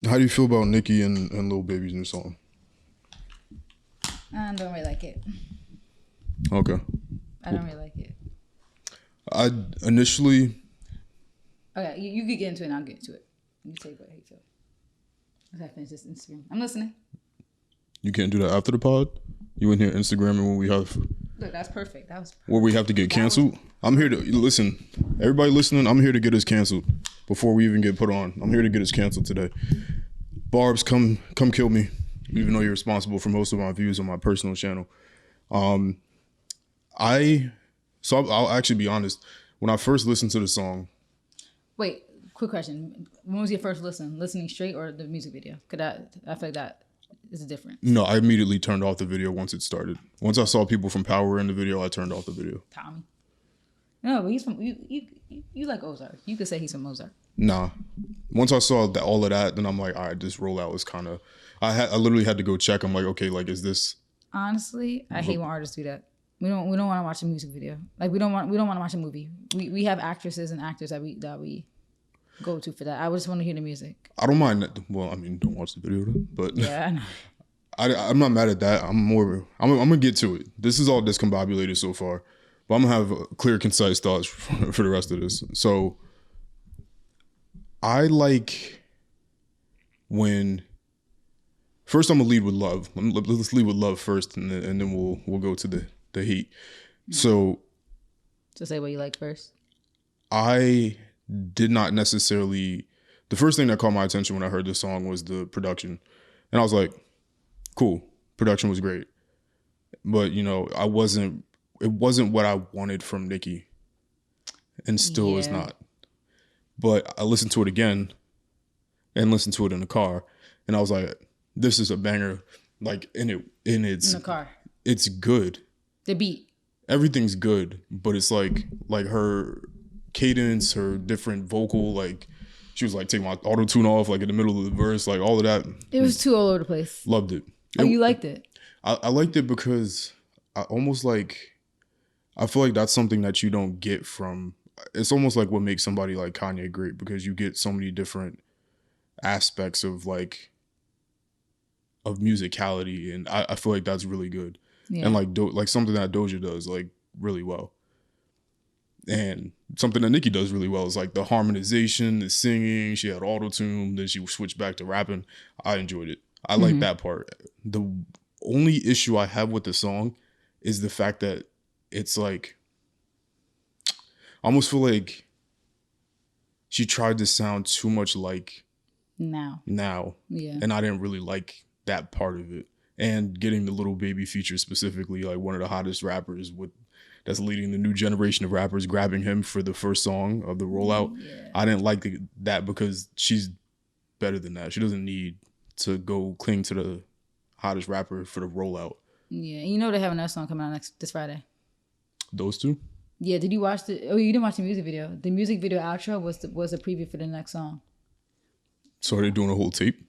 How do you feel about Nicki and Lil Baby's new song? I don't really like it. Okay. I don't really like it. I initially... Okay, you could get into it and I'll get into it. You say what you feel. Let's finish this Instagram. I'm listening. You can't do that after the pod? You in here Instagramming when we have... Look, that's perfect. That was perfect. Where we have to get canceled? I'm here to... Listen, everybody listening, I'm here to get us canceled before we even get put on. I'm here to get us canceled today. Barbs, come kill me, even though you're responsible for most of my views on my personal channel. I'll actually be honest. When I first listened to the song... Wait, quick question. When was your first listening straight or the music video? Cause I feel like that is different. No, I immediately turned off the video once it started. Once I saw people from Power in the video, I turned off the video. Tommy. No, but he's from you like Ozark. You could say he's from Ozark. Nah. Once I saw all of that, then I'm like, all right, this rollout is kind of... I literally had to go check. I'm like, okay, like, is this... Honestly, I hate when artists do that. We don't want to watch a music video. Like we don't want to watch a movie. We have actresses and actors that we go to for that. I just want to hear the music. I don't mind that. Well, I mean, don't watch the video then, but yeah, I know. I'm not mad at that. I'm gonna get to it. This is all discombobulated so far, but I'm gonna have clear, concise thoughts for the rest of this. So I like when first I'm gonna lead with love. Let's lead with love first, and then we'll go to the heat. So say what you like first. I did not necessarily... The first thing that caught my attention when I heard this song was the production. And I was like, cool. Production was great. But, you know, it wasn't what I wanted from Nicki. And still is not. But I listened to it again and listened to it in the car. And I was like, this is a banger. Like, in the car. It's good. The beat. Everything's good. But it's like her cadence, her different vocal, like she was like taking my auto tune off like in the middle of the verse, like all of that. It was too all over the place. Loved it. Oh, you liked it? I liked it because I feel like that's something that you don't get from... It's almost like what makes somebody like Kanye great, because you get so many different aspects of musicality, and I feel like that's really good. Yeah. And like something that Doja does like really well. And something that Nicki does really well is like the harmonization, the singing. She had auto-tune, then she switched back to rapping. I enjoyed it. I like that part. The only issue I have with the song is the fact that it's like... I almost feel like she tried to sound too much like Now. Yeah. And I didn't really like that part of it. And getting the Lil Baby feature specifically, like one of the hottest rappers that's leading the new generation of rappers, grabbing him for the first song of the rollout. Yeah. I didn't like that because she's better than that. She doesn't need to go cling to the hottest rapper for the rollout. Yeah, you know they have another song coming out this Friday. Those two? Yeah, did you watch Oh, you didn't watch the music video. The music video outro was a preview for the next song. So are they doing a whole tape?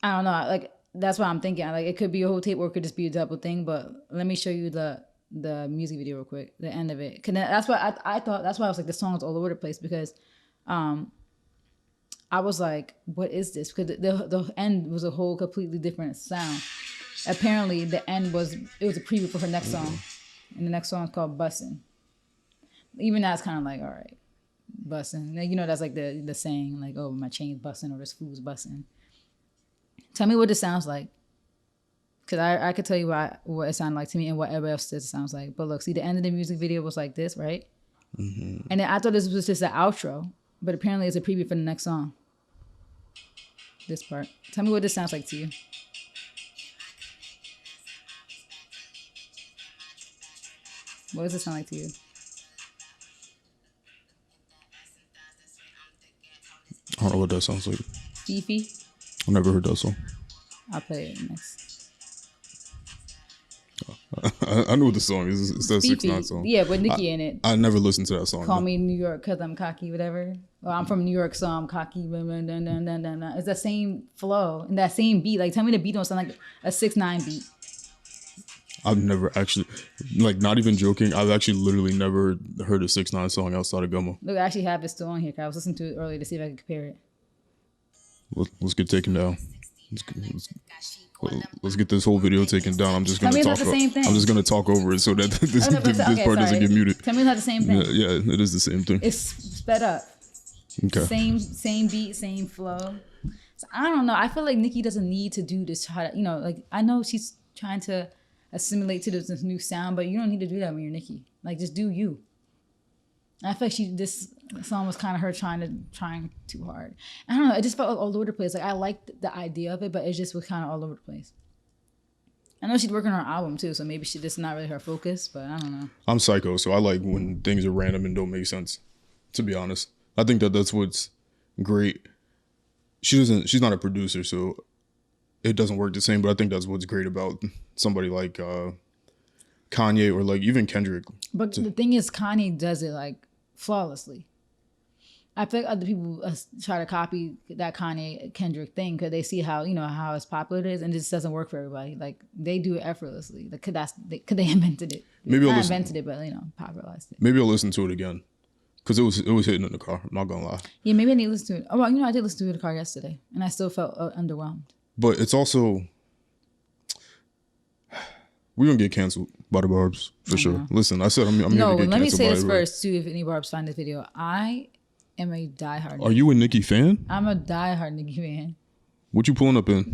I don't know. Like, that's what I'm thinking. Like, it could be a whole tape or it could just be a double thing. But let me show you the music video real quick, the end of it. Cause that's why I thought. That's why I was like, the song's all over the place, because I was like, what is this? Because the end was a whole completely different sound. Apparently, the end was a preview for her next song, and the next song is called Bussin'. Even that's kind of like, all right, bussin'. You know, that's like the saying, like, oh, my chain's bussin' or this food's bussin'. Tell me what this sounds like. Because I could tell you what it sounded like to me and what everybody else says it sounds like. But look, see, the end of the music video was like this, right? Mm-hmm. And then I thought this was just the outro. But apparently it's a preview for the next song. This part. Tell me what this sounds like to you. What does it sound like to you? I don't know what that sounds like. Beefy? I never heard that song. I'll play it next. I know what the song is. It's that 6ix9ine song. Yeah, with Nicki in it. I never listened to that song. Call me New York because I'm cocky, whatever. Well, I'm from New York, so I'm cocky. It's that same flow and that same beat. Like, tell me the beat don't sound like a 6ix9ine beat. I've never actually, like, not even joking, I've actually literally never heard a 6ix9ine song outside of Gummo. Look, I actually have it still on here because I was listening to it earlier to see if I could compare it. Let's get taken down. Let's get this whole video taken down. I'm just gonna talk. I'm just gonna talk over it so that this part doesn't get muted. Tell me it's not the same thing. Yeah, it is the same thing. It's sped up. Okay. Same beat, same flow. So I don't know. I feel like Nicki doesn't need to do this. Like I know she's trying to assimilate to this new sound, but you don't need to do that when you're Nicki. Like just do you. I feel like this song was kind of her trying too hard. I don't know. It just felt all over the place. Like I liked the idea of it, but it just was kind of all over the place. I know she's working on her album too, so maybe this is not really her focus, but I don't know. I'm psycho, so I like when things are random and don't make sense. To be honest, I think that's what's great. She's not a producer, so it doesn't work the same. But I think that's what's great about somebody like Kanye or like even Kendrick. But the thing is, Kanye does it like flawlessly. I feel like other people try to copy that Kanye Kendrick thing because they see how it's popular it is, and it just doesn't work for everybody. Like they do it effortlessly. Like cause they invented it. Maybe not invented it, but popularized it. Maybe I'll listen to it again because it was hitting in the car. I'm not gonna lie. Yeah, maybe I need to listen to it. Oh well, I did listen to it in the car yesterday, and I still felt underwhelmed. But it's also we're gonna get canceled by the Barbs for sure. Listen, I said I'm here to get canceled. No, let me say this first too. If any Barbs find this video, I am a diehard. Are you a Nicki fan? I'm a diehard Nicki fan. What you pulling up in?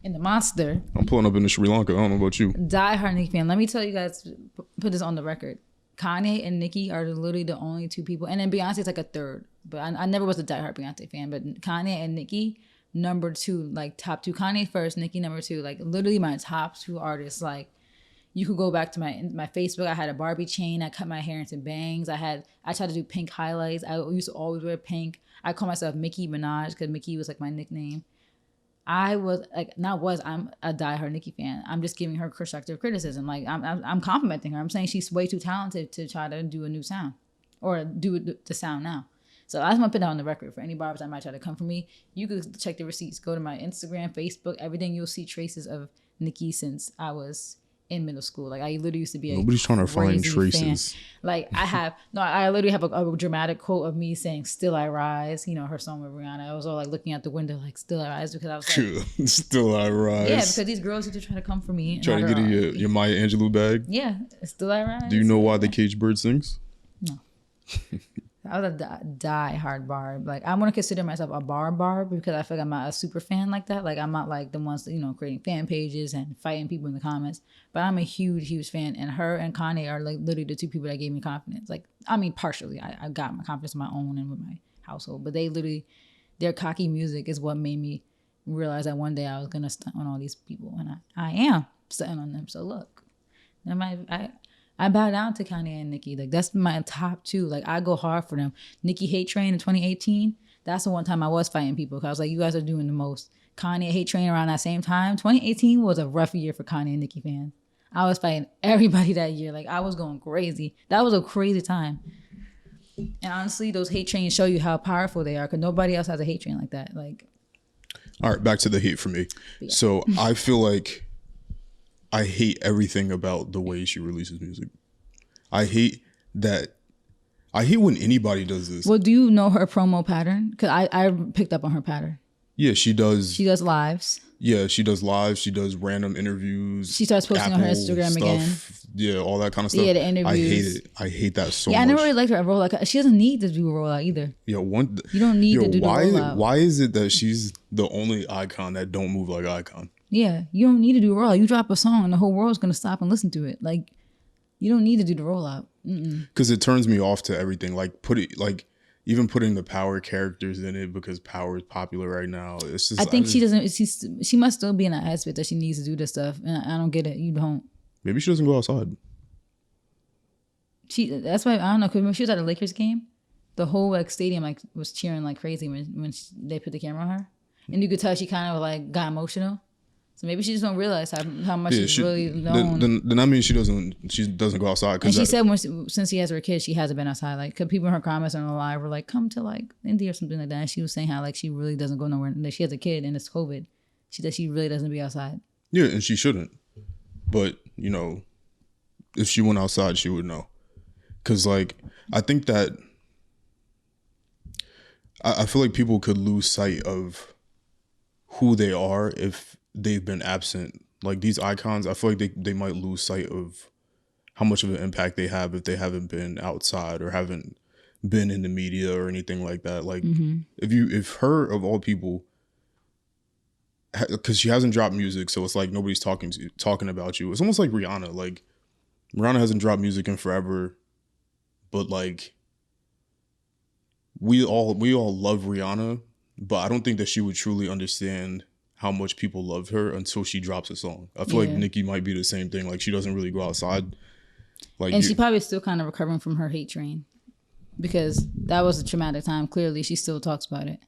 In the Monster. I'm pulling up in the Sri Lanka. I don't know about you. Diehard Nicki fan. Let me tell you guys, put this on the record. Kanye and Nicki are literally the only two people, and then Beyonce's like a third. But I never was a diehard Beyonce fan. But Kanye and Nicki, number two, like top two. Kanye first, Nicki number two. Like literally my top two artists. Like you could go back to my Facebook. I had a Barbie chain. I cut my hair into bangs. I tried to do pink highlights. I used to always wear pink. I call myself Nicki Minaj because Mickey was like my nickname. I'm a diehard Nicki fan. I'm just giving her constructive criticism. Like I'm complimenting her. I'm saying she's way too talented to try to do a new sound or do the sound now. So I just want to put that on the record for any barbers that might try to come for me. You could check the receipts. Go to my Instagram, Facebook, everything. You'll see traces of Nicki since I was in middle school. Like I literally used to be nobody's trying to find traces. Fan. Like I literally have a dramatic quote of me saying "Still I Rise." Her song with Rihanna. I was all like looking out the window like "Still I Rise" because I was like "Still I Rise." Yeah, because these girls used to try to come for me. Trying to get your Maya Angelou bag. Yeah, "Still I Rise." Do you know why the caged bird sings? No. I was a die-hard Barb. Like I want to consider myself a Barb because I feel like I'm not a super fan like that. Like I'm not like the ones that, creating fan pages and fighting people in the comments. But I'm a huge fan, and her and Kanye are like literally the two people that gave me confidence. Like I mean, partially, I got my confidence on my own and with my household. But their cocky music is what made me realize that one day I was gonna stunt on all these people, and I am stunting on them. So look, I bow down to Kanye and Nicki. Like that's my top two. Like I go hard for them. Nicki Hate Train in 2018. That's the one time I was fighting people because I was like, you guys are doing the most. Kanye Hate Train around that same time. 2018 was a rough year for Kanye and Nicki fans. I was fighting everybody that year. Like I was going crazy. That was a crazy time. And honestly, those hate trains show you how powerful they are because nobody else has a hate train like that. Like, all right, back to the hate for me. Yeah. So I feel like I hate everything about the way she releases music. I hate when anybody does this. Well, do you know her promo pattern? Because I picked up on her pattern. Yeah, she does. She does lives. Yeah, she does lives. She does random interviews. She starts posting on her Instagram stuff, again. Yeah, all that kind of stuff. Yeah, the interviews. I hate it. I hate that so much. Yeah, I never really liked her at rollout. She doesn't need to do a rollout either. Yeah, you don't need to do the rollout. Why is it that she's the only icon that don't move like icon? Yeah, you don't need to do a rollout. You drop a song and the whole world's gonna stop and listen to it. Like, you don't need to do the rollout. Because it turns me off to everything. Even putting the Power characters in it because Power is popular right now. It's just. I think she doesn't. She must still be in that aspect that she needs to do this stuff, and I don't get it. You don't. Maybe she doesn't go outside. That's why I don't know. Cause when she was at the Lakers game, the whole stadium was cheering like crazy when they put the camera on her, and you could tell she kind of got emotional. So maybe she just don't realize how much she's really known. Then that means she doesn't go outside. And she said since she has her kids, she hasn't been outside. Like, cause people in her comments on the live were like, "Come to India or something like that." And she was saying how she really doesn't go nowhere. She has a kid and it's COVID. She said she really doesn't be outside. Yeah, and she shouldn't. But if she went outside, she would know. Cause I think that I feel like people could lose sight of who they are if they've been absent. Like these icons, I feel like they might lose sight of how much of an impact they have if they haven't been outside or haven't been in the media or anything like that. Like if her of all people, because she hasn't dropped music, so it's like nobody's talking about you. It's almost like Rihanna. Like Rihanna hasn't dropped music in forever, but like we all love Rihanna, but I don't think that she would truly understand how much people love her until she drops a song. I feel like Nicki might be the same thing. Like she doesn't really go outside. Like, and she probably still kind of recovering from her hate train, because that was a traumatic time. Clearly, she still talks about it.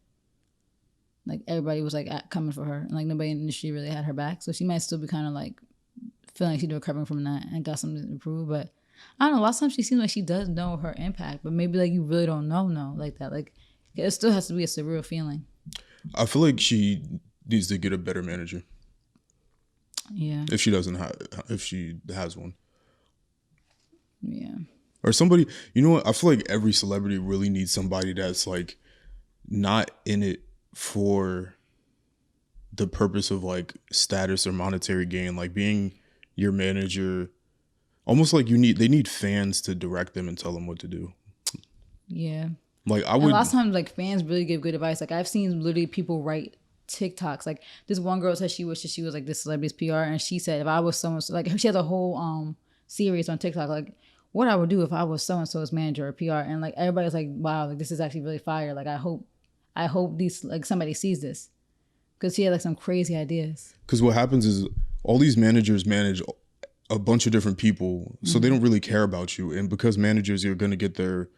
Like everybody was like coming for her, and like nobody in the industry really had her back. So she might still be kind of like feeling like she's recovering from that and got something to prove. But I don't know. A lot of times she seems like she does know her impact, but maybe like you really don't know like that. Like it still has to be a surreal feeling. I feel like she needs to get a better manager. Yeah. If she doesn't have, if she has one. Yeah. Or somebody, you know what? I feel like every celebrity really needs somebody that's like not in it for the purpose of like status or monetary gain. Like being your manager, almost like they need fans to direct them and tell them what to do. Yeah. Like I would. And a lot of times, like fans really give good advice. Like I've seen literally people write TikToks. Like this one girl said she wishes she was like this celebrity's PR, and she said if I was someone, like she has a whole series on TikTok, like what I would do if I was so and so's manager or PR, and like everybody's like, wow, like this is actually really fire. Like I hope these like somebody sees this, because she had like some crazy ideas. Because what happens is all these managers manage a bunch of different people, so they don't really care about you, and because managers are going to get their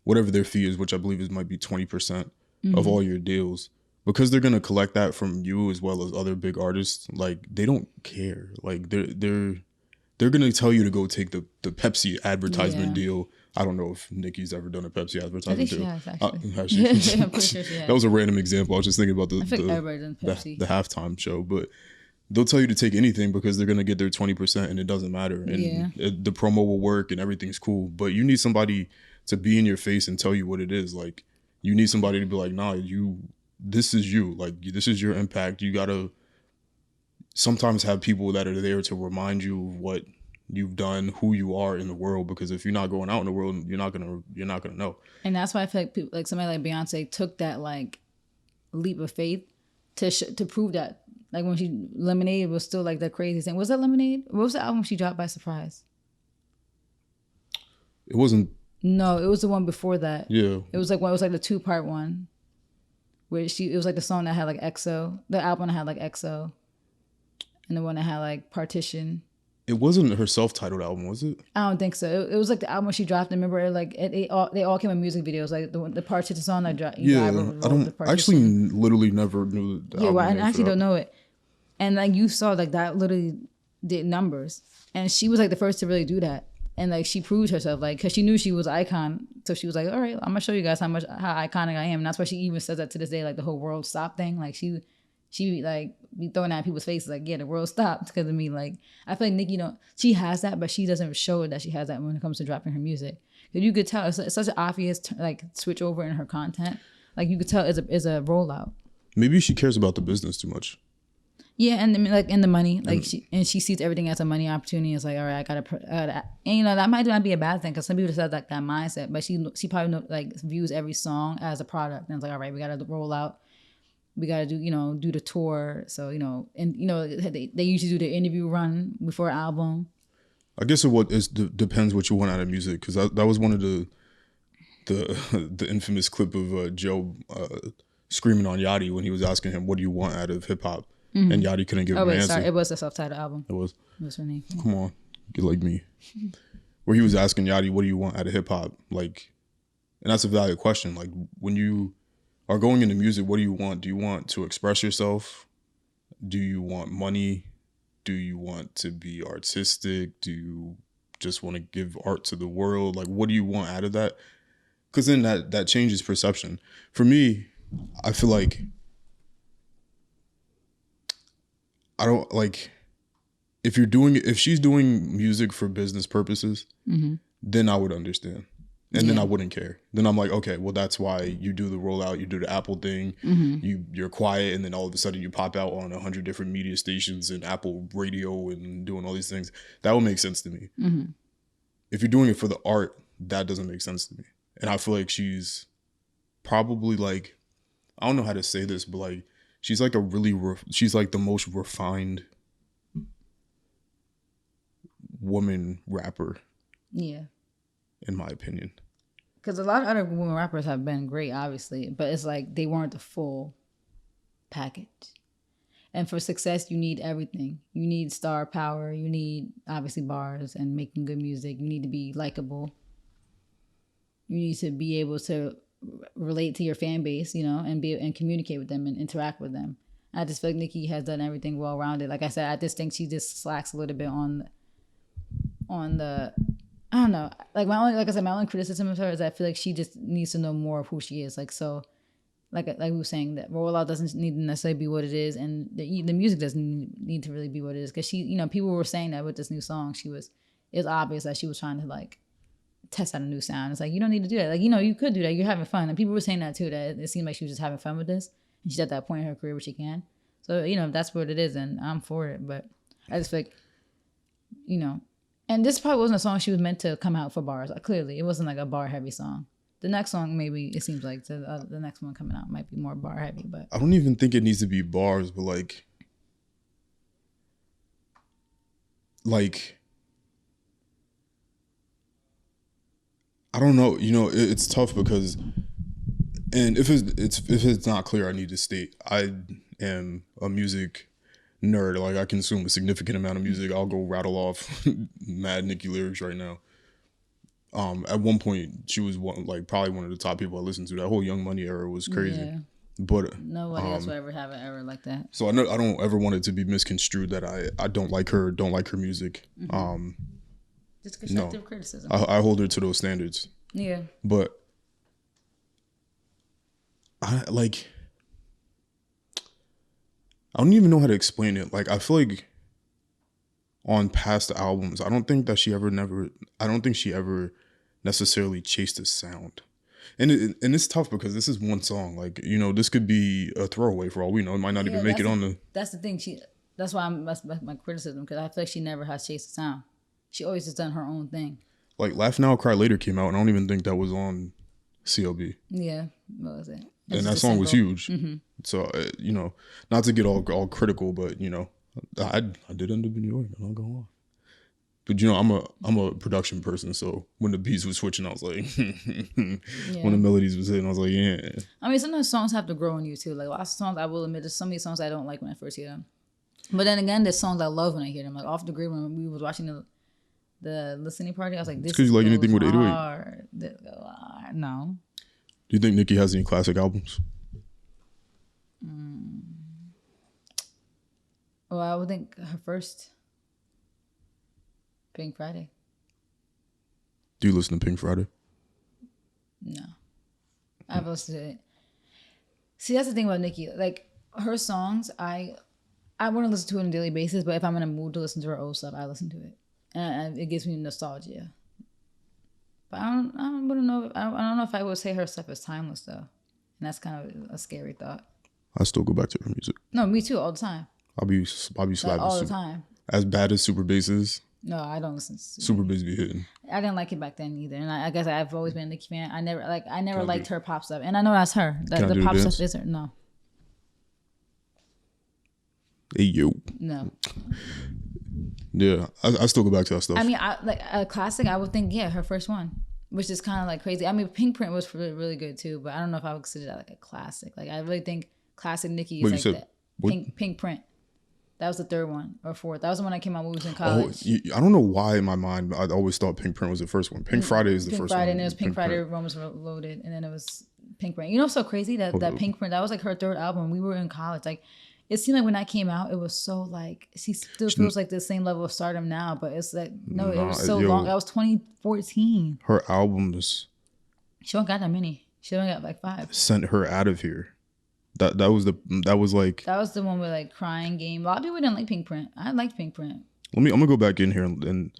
whatever their fee is, which I believe might be 20% of all your deals, because they're gonna collect that from you as well as other big artists. Like they don't care. Like they're gonna tell you to go take the Pepsi advertisement deal. I don't know if Nicki's ever done a Pepsi advertisement deal. She has, actually. I'm pretty sure she has. That was a random example. I was just thinking about I think everybody done Pepsi. The halftime show, but they'll tell you to take anything because they're gonna get their 20% and it doesn't matter. And the promo will work and everything's cool. But you need somebody to be in your face and tell you what it is. Like you need somebody to be like, nah, this is you. Like this is your impact. You gotta sometimes have people that are there to remind you of what you've done, who you are in the world. Because if you're not going out in the world, you're not gonna know. And that's why I feel like people, like somebody like Beyonce took that like leap of faith to prove that. Like when she Lemonade was still like the crazy thing. Was that Lemonade? What was the album she dropped by surprise? It wasn't. No, it was the one before that. Yeah. It was like the 2-part one. Where it was like the song that had like EXO. The album that had like EXO. And the one that had like Partition. It wasn't her self-titled album, was it? I don't think so. It was like the album she dropped. And remember, like they all came in music videos. Like the Partition song that dropped. I actually literally never knew the album. Yeah, I actually don't know it. And like you saw, like that literally did numbers. And she was like the first to really do that. And like she proved herself, like, because she knew she was an icon, so she was like, all right, I'm gonna show you guys how iconic I am. And that's why she even says that to this day, like the whole world stop thing. Like she like be throwing that at people's faces, like, yeah, the world stopped because of me. Like I feel like Nicki, she has that, but she doesn't show that she has that when it comes to dropping her music. Because you could tell it's such an obvious like switch over in her content. Like you could tell it's a rollout. Maybe she cares about the business too much. Yeah, and like in the money, like she sees everything as a money opportunity. It's like, all right, I gotta, and that might not be a bad thing because some people just have like that mindset, but she probably like views every song as a product, and it's like, all right, we gotta roll out, we gotta do the tour, so and they usually do the interview run before an album. I guess depends what you want out of music, because that was one of the infamous clip of Joe screaming on Yachty when he was asking him, what do you want out of hip hop? Mm-hmm. And Yachty couldn't give him an answer. Sorry, it was a self-titled album. It was. It was her name. Come on, get like me. Where he was asking Yachty, what do you want out of hip hop? Like, and that's a valid question. Like when you are going into music, what do you want? Do you want to express yourself? Do you want money? Do you want to be artistic? Do you just want to give art to the world? Like, what do you want out of that? Because then that changes perception. For me, I feel like I don't like if she's doing music for business purposes, then I would understand. And then I wouldn't care. Then I'm like, okay, well, that's why you do the rollout, you do the Apple thing, you're quiet, and then all of a sudden you pop out on 100 different media stations and Apple radio and doing all these things. That would make sense to me. If you're doing it for the art, that doesn't make sense to me. And I feel like she's probably like, I don't know how to say this, but like, she's like she's like the most refined woman rapper. Yeah. In my opinion. Because a lot of other women rappers have been great, obviously, but it's like they weren't the full package. And for success, you need everything. You need star power. You need, obviously, bars and making good music. You need to be likable. You need to be able to relate to your fan base, you know, and communicate with them and interact with them. I just feel like Nicki has done everything well-rounded. Like I said, I just think she just slacks a little bit on the I don't know. Like my only criticism of her is I feel like she just needs to know more of who she is. Like so, like we were saying, that rollout doesn't need to necessarily be what it is, and the music doesn't need to really be what it is. Because she, you know, people were saying that with this new song, it's obvious that she was trying to like test out a new sound. It's like you don't need to do that. Like you know, you could do that. You're having fun, and people were saying that too. That it seemed like she was just having fun with this, and she's at that point in her career where she can. So you know, that's what it is, and I'm for it. But I just feel like, you know. And this probably wasn't a song she was meant to come out for bars. Like, clearly, it wasn't like a bar-heavy song. The next song, maybe, it seems like the next one coming out might be more bar-heavy. But I don't even think it needs to be bars, but like, I don't know. You know, it's tough because, and if it's not clear, I need to state I am a music nerd. Like I consume a significant amount of music. I'll go rattle off mad Nicki lyrics right now. At one point she was probably one of the top people I listened to. That whole Young Money era was crazy. Yeah. But nobody else will ever have an era like that. So I don't ever want it to be misconstrued that I don't like her music. Just constructive criticism. I hold her to those standards. Yeah. But I don't even know how to explain it. Like, I feel like on past albums, I don't think she ever necessarily chased a sound. And it's tough because this is one song. Like, you know, this could be a throwaway for all we know. It might not even make it on the... That's the thing. That's why that's my criticism, because I feel like she never has chased a sound. She always has done her own thing. Like, Laugh Now, Cry Later came out, and I don't even think that was on CLB. Yeah, what was it? And that song was huge. Mm-hmm. So, you know, not to get all critical, but, you know, I did end up in New York. I'm not gonna lie. But, you know, I'm a production person. So when the beats were switching, I was like, when the melodies was hitting, I was like, yeah. I mean, sometimes songs have to grow on you too. Like lots of songs, I will admit, there's so many songs I don't like when I first hear them. But then again, there's songs I love when I hear them. Like Off the Grid, when we was watching the listening party, I was like, this because you like anything with 808. Hard. No. Do you think Nicki has any classic albums? Well, I would think her first, Pink Friday. Do you listen to Pink Friday? No. I've listened to it. See, that's the thing about Nicki. Like, her songs, I want to listen to it on a daily basis, but if I'm in a mood to listen to her old stuff, I listen to it. And it gives me nostalgia. But I don't know. I don't know if I would say her stuff is timeless, though. And that's kind of a scary thought. I still go back to her music. No, me too, all the time. I'll be slapping like all the time. As bad as Super Bass is. No, I don't listen to Super Bass be hitting. I didn't like it back then either, and I guess I've always been a Nicki fan. I never liked her pop stuff, and I know that's her. The pop stuff is her. No. Hey yo. No. Yeah, I still go back to that stuff. I mean, like a classic, I would think, her first one, which is kind of like crazy. I mean, Pink Print was really, really good too, but I don't know if I would consider that like a classic. Like I really think classic Nicki is like that. Pink Print. That was the third one or fourth. That was the one that came out when we was in college. I don't know why in my mind I always thought Pink Print was the first one. Pink Friday is the first one. Pink Friday, and it was Pink Friday, Rome was Loaded, and then it was Pink Print. You know what's so crazy? That Pink Print, that was like her third album. We were in college. Like, it seemed like when that came out, it was so like, she still feels like the same level of stardom now, but it's like, no, it was so long. That was 2014. Her albums. She don't got that many. She only got like 5. Sent her out of here. That was the one with like Crying Game. A lot of people didn't like Pink Print. I liked Pink Print. I'm gonna go back in here and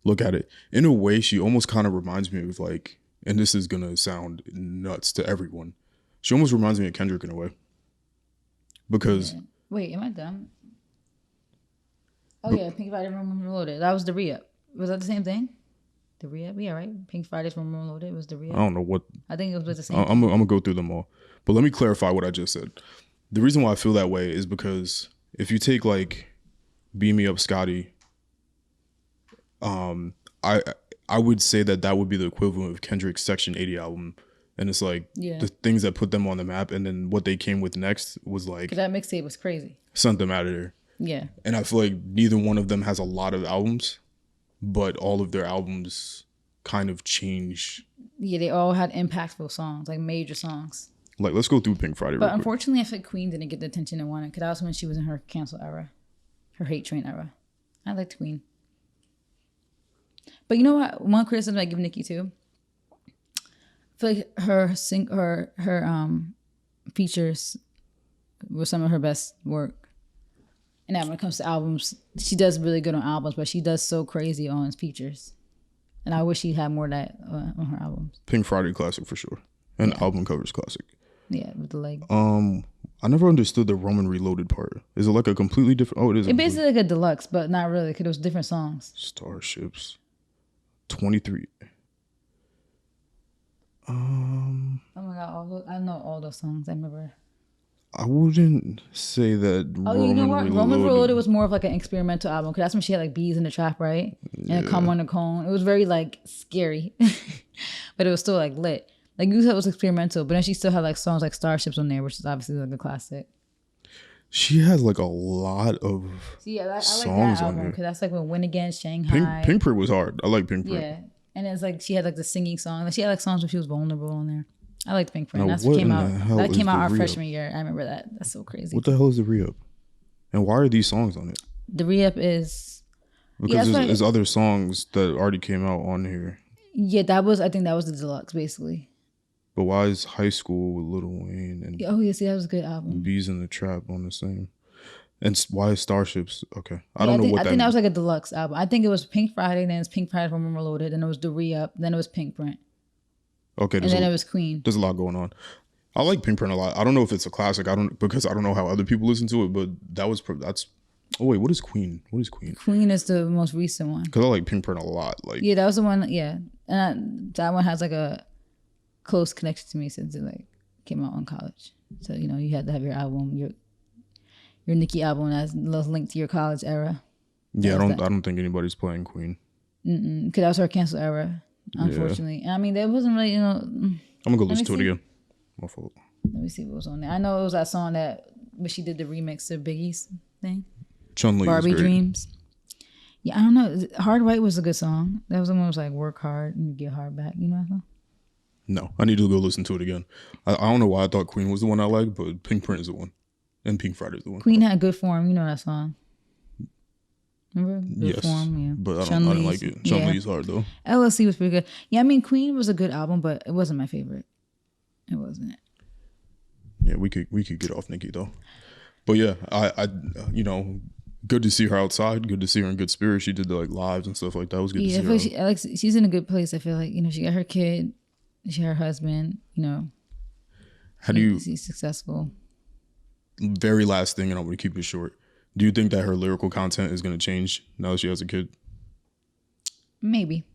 look at it. In a way, she almost kind of reminds me of like, and this is gonna sound nuts to everyone. She almost reminds me of Kendrick in a way. Because wait, am I dumb? Oh yeah, Pink Friday Room Reloaded. That was the re-up. Was that the same thing? The re-up? Yeah, right. Pink Friday's Room Reloaded was the re-up. I don't know what. I think it was the same. I'm gonna go through them all, but let me clarify what I just said. The reason why I feel that way is because if you take like "Beam Me Up, Scotty," I would say that would be the equivalent of Kendrick's Section 80 album, and it's like the things that put them on the map, and then what they came with next was like that mixtape was crazy. Sent them out of there. Yeah, and I feel like neither one of them has a lot of albums, but all of their albums kind of change. Yeah, they all had impactful songs, like major songs. Like, let's go through Pink Friday. But unfortunately, I feel like Queen didn't get the attention it wanted, because that was when she was in her cancel era, her hate train era. I liked Queen. But you know what? One criticism I give Nicki too. I feel like her features were some of her best work. And now when it comes to albums, she does really good on albums, but she does so crazy on features. And I wish she had more of that on her albums. Pink Friday classic for sure, and album covers classic. Yeah, with the leg. I never understood the Roman Reloaded part. Is it like a completely different? Oh, it is. It's basically like a deluxe, but not really, because it was different songs. Starships, 23. Oh my god! I know all those songs. I remember. I wouldn't say that. You know what? Roman Reloaded was more of like an experimental album, because that's when she had like Bees in the Trap, right? And Come on the Cone. It was very like scary, but it was still like lit. Like you said, it was experimental, but then she still had like songs like Starships on there, which is obviously like a classic. She has like a lot of I like that album, because that's like when Win Against Shanghai. Pink Print was hard. I like Pink Print. Yeah, and it's like she had like the singing song. Like, she had like songs when she was vulnerable on there. I liked Pink Print. That's what came out. That came out our freshman year. I remember that. That's so crazy. What the hell is the re-up? And why are these songs on it? The re-up is because there's other songs that already came out on here. Yeah, I think that was the deluxe basically. But why is High School with Lil Wayne and that was a good album. Bees in the Trap on the same? And why is Starships? Okay, I don't know what that. I think that was like a deluxe album. I think it was Pink Friday, then it's Pink Friday from Reloaded, then it was the re-up, then it was Pink Print. Okay, and then it was Queen. There's a lot going on. I like Pink Print a lot. I don't know if it's a classic. Because I don't know how other people listen to it, but that's. Oh wait, what is Queen? What is Queen? Queen is the most recent one. Because I like Pink Print a lot. Like, yeah, that was the one. Yeah, and that one has like a close connection to me since it like came out in college. So you had to have your album, your Nicki album that's linked to your college era. Yeah, I don't think anybody's playing Queen. Because that was her cancel era, unfortunately. Yeah. And I mean, there wasn't really, I'm gonna go listen to it again. My fault. Let me see what was on there. I know it was that song when she did the remix to Biggie's thing. Chun-Li Barbie Dreams. Yeah, I don't know. Hard White was a good song. That was the one that was like, work hard and get hard back. You know what I thought? No, I need to go listen to it again. I don't know why I thought Queen was the one I liked, but Pink Print is the one. And Pink Friday is the one. Queen had good form. You know that song. Remember? Good yes, form, yeah. But I don't like it. Chun-Li's hard, though. LLC was pretty good. Yeah, I mean, Queen was a good album, but it wasn't my favorite. It wasn't. Yeah, we could get off Nicki, though. But yeah, I good to see her outside. Good to see her in good spirits. She did the lives and stuff like that. It was good to see her. She's in a good place. I feel like, she got her kid. She had her husband, How do you... She's successful. Very last thing, and I'm going to keep it short. Do you think that her lyrical content is going to change now that she has a kid? Maybe.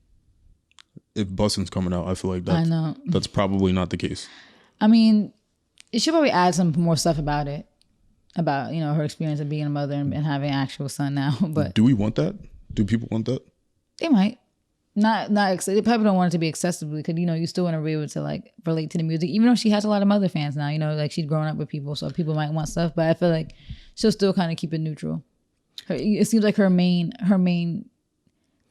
If Bussin's coming out, I feel like that's probably not the case. I mean, it should probably add some more stuff about it. About, her experience of being a mother and having an actual son now. But do we want that? Do people want that? They might. They probably don't want it to be accessible, because you still want to be able to relate to the music, even though she has a lot of mother fans now. She's grown up with people, so people might want stuff, but I feel like she'll still kind of keep it neutral. It seems like her main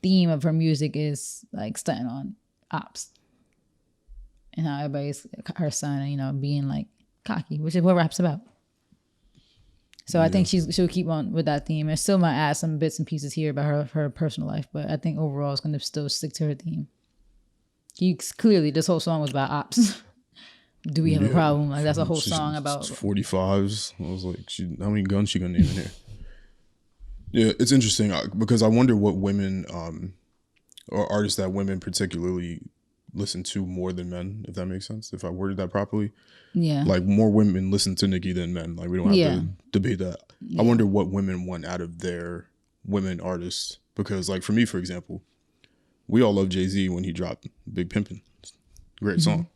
theme of her music is stunting on ops and how everybody's her son, and being cocky, which is what rap's about. So I think she'll keep on with that theme, and still might add some bits and pieces here about her personal life. But I think overall it's going to still stick to her theme. Clearly, this whole song was about ops. Do we have a problem? That's a whole song about 45s. I was like, how many guns she gonna name in here? Yeah, it's interesting because I wonder what women or artists that women particularly listen to more than men, if that makes sense, if I worded that properly. Yeah. Like more women listen to Nicki than men. Like we don't have to debate that. I wonder what women want out of their women artists, because like for me, for example, we all love Jay-Z when he dropped Big Pimpin'. Great song.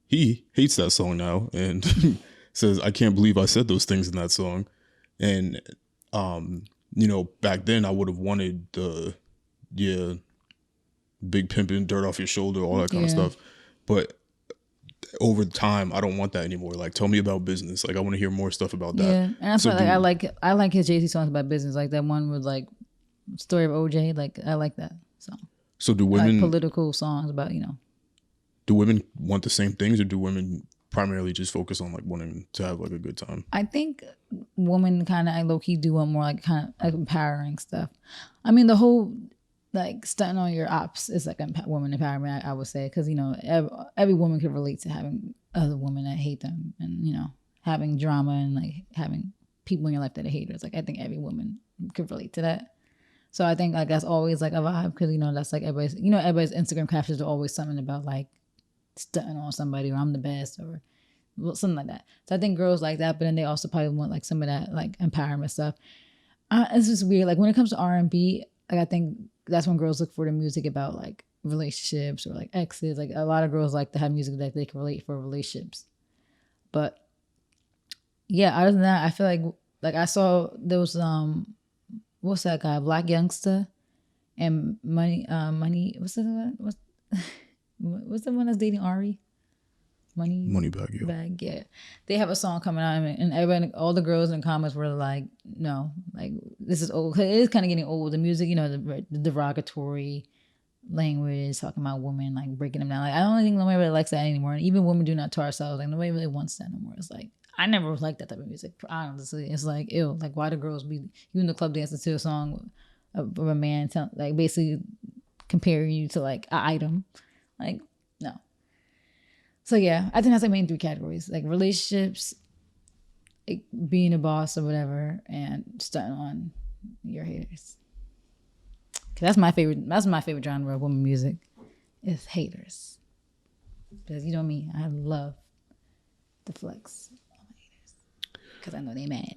He hates that song now and says, I can't believe I said those things in that song. And you know, back then I would have wanted the Big Pimpin', Dirt Off Your Shoulder, all that kind of stuff. But over time, I don't want that anymore. Like, tell me about business. Like, I want to hear more stuff about that. Yeah, and that's why I like his Jay-Z songs about business. Like that one with like Story of OJ. Like I like that song. So do women, like political songs about, you know. Do women want the same things, or do women primarily just focus on like wanting to have like a good time? I think women kind of low key do want more like kind of like empowering stuff. I mean, the whole like stunting on your ops is like woman empowerment, I would say, because you know every woman can relate to having other women that hate them, and you know having drama and like having people in your life that are haters. Like I think every woman could relate to that. So I think like that's always like a vibe, because you know that's like everybody's Instagram captions are always something about like stunting on somebody, or I'm the best, or something like that. So I think girls like that, but then they also probably want like some of that like empowerment stuff. It's just weird. Like when it comes to R&B, like I think that's when girls look for the music about like relationships or like exes. Like a lot of girls like to have music that they can relate for relationships. But yeah, other than that, I feel like I saw those what's that guy, Black Youngster and Money what's the one? What's the one that's dating Ari? Moneybag, yeah. They have a song coming out, and everybody, all the girls in the comments were like, "No, like this is old. 'Cause it is kind of getting old. The music, you know, the derogatory language, talking about women, like breaking them down. Like I don't think nobody really likes that anymore. And even women do not to ourselves. Like nobody really wants that no more. It's like I never liked that type of music. Honestly, it's like ew. Like why do girls be you in the club dancing to a song of a man like basically comparing you to like an item, like no." So yeah, I think that's like main three categories: like relationships, like being a boss or whatever, and stunting on your haters. That's my favorite. That's my favorite genre of women music, is haters. Because you know me, I love the flex on my haters because I know they mad.